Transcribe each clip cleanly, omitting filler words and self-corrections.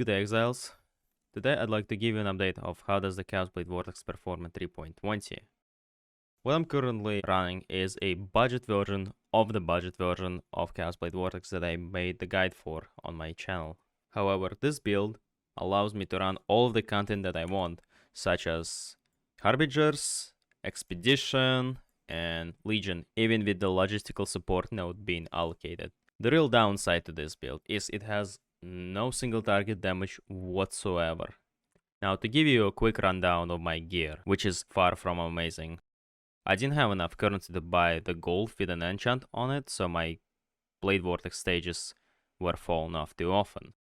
good exiles. Today I'd like to give you an update of how does the Chaos Blade Vortex perform in 3.20. What I'm currently running is a budget version of the budget version of Chaos Blade Vortex that I made the guide for on my channel. However, this build allows me to run all of the content that I want, such as Harbingers, Expedition, and Legion, even with the logistical support node being allocated. The real downside to this build is it has no single target damage whatsoever. Now, to give you a quick rundown of my gear, which is far from amazing, I didn't have enough currency to buy the gold with an enchant on it, so my Blade Vortex stages were falling off too often.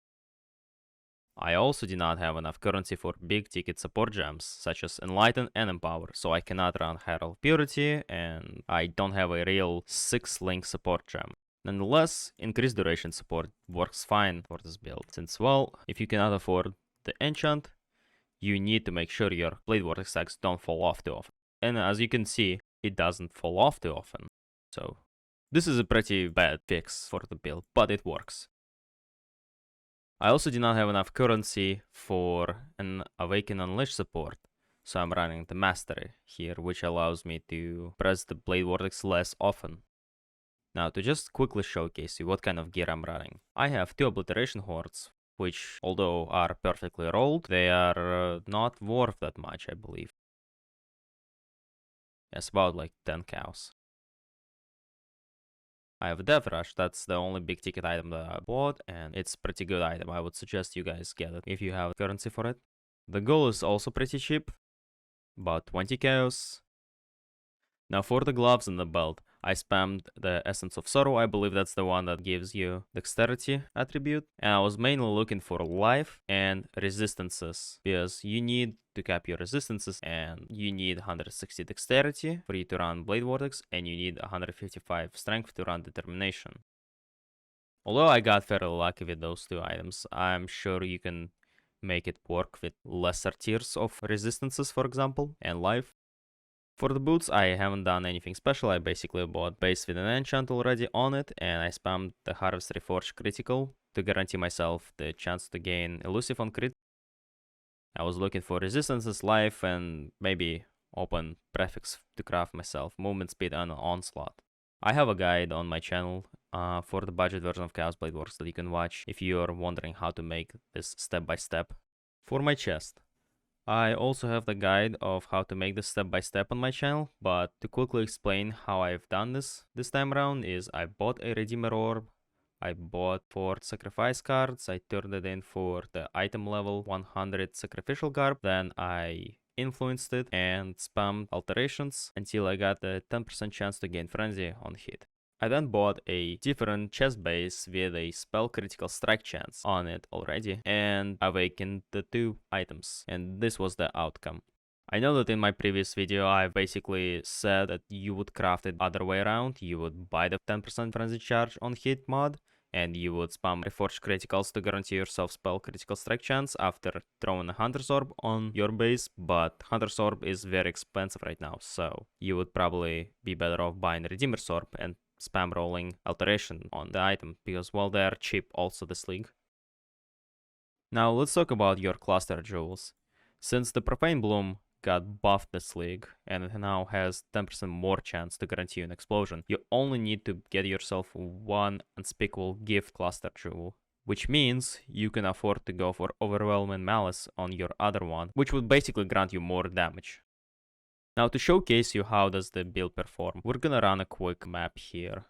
I also did not have enough currency for big ticket support gems, such as Enlighten and Empower, so I cannot run Herald of Purity, and I don't have a real 6-link support gem. Nonetheless, increased duration support works fine for this build, since, well, if you cannot afford the enchant, you need to make sure your Blade Vortex stacks don't fall off too often. And as you can see, it doesn't fall off too often. So this is a pretty bad fix for the build, but it works. I also did not have enough currency for an Awaken Unleash support, so I'm running the Mastery here, which allows me to press the Blade Vortex less often. Now, to just quickly showcase you what kind of gear I'm running, I have 2 Obliteration Hordes, which, although are perfectly rolled, they are not worth that much, I believe. It's about like 10 cows. I have a Death Rush, that's the only big ticket item that I bought, and it's a pretty good item. I would suggest you guys get it if you have currency for it. The goal is also pretty cheap, about 20 cows. Now for the gloves and the belt, I spammed the Essence of Sorrow. I believe that's the one that gives you Dexterity attribute. And I was mainly looking for life and resistances, because you need to cap your resistances, and you need 160 Dexterity for you to run Blade Vortex, and you need 155 Strength to run Determination. Although I got fairly lucky with those 2 items, I'm sure you can make it work with lesser tiers of resistances, for example, and life. For the boots, I haven't done anything special. I basically bought base with an enchant already on it, and I spammed the Harvest Reforged critical to guarantee myself the chance to gain elusive on crit. I was looking for resistances, life, and maybe open prefix to craft myself movement speed and onslaught. I have a guide on my channel for the budget version of Chaos Blade Works that you can watch if you are wondering how to make this step by step. For my chest, I also have the guide of how to make this step by step on my channel, but to quickly explain how I've done this time around is I bought a Redeemer Orb, I bought 4 sacrifice cards, I turned it in for the item level 100 sacrificial garb, then I influenced it and spammed alterations until I got the 10% chance to gain frenzy on hit. I then bought a different chest base with a spell critical strike chance on it already and awakened the 2 items, and this was the outcome. I know that in my previous video I basically said that you would craft it other way around. You would buy the 10% frenzy charge on hit mod, and you would spam Reforged criticals to guarantee yourself spell critical strike chance after throwing a Hunter's Orb on your base, but Hunter's Orb is very expensive right now, so you would probably be better off buying Redeemer's Orb and spam rolling alteration on the item, because, well, they are cheap also this league. Now let's talk about your cluster jewels. Since the Profane Bloom got buffed this league, and it now has 10% more chance to guarantee an explosion, you only need to get yourself 1 Unspeakable Gift cluster jewel, which means you can afford to go for Overwhelming Malice on your other one, which would basically grant you more damage. Now to showcase you how does the build perform, we're gonna run a quick map here.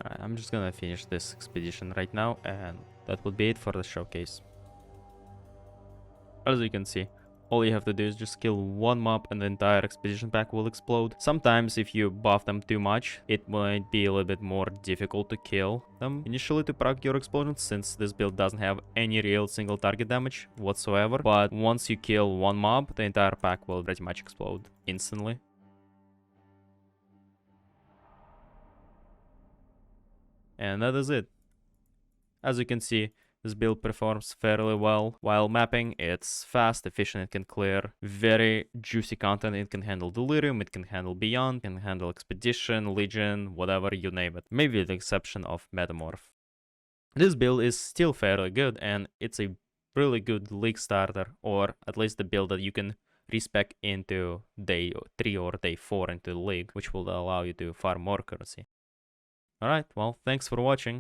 Alright, I'm just gonna finish this expedition right now, and that would be it for the showcase. As you can see, all you have to do is just kill one mob and the entire expedition pack will explode. Sometimes if you buff them too much, it might be a little bit more difficult to kill them initially to proc your explosions, since this build doesn't have any real single target damage whatsoever. But once you kill one mob, the entire pack will pretty much explode instantly. And that is it. As you can see, this build performs fairly well while mapping. It's fast, efficient, it can clear very juicy content. It can handle Delirium, it can handle Beyond, it can handle Expedition, Legion, whatever, you name it. Maybe with the exception of Metamorph. This build is still fairly good, and it's a really good league starter, or at least the build that you can respec into day 3 or day 4 into the league, which will allow you to farm more currency. Alright, well, thanks for watching.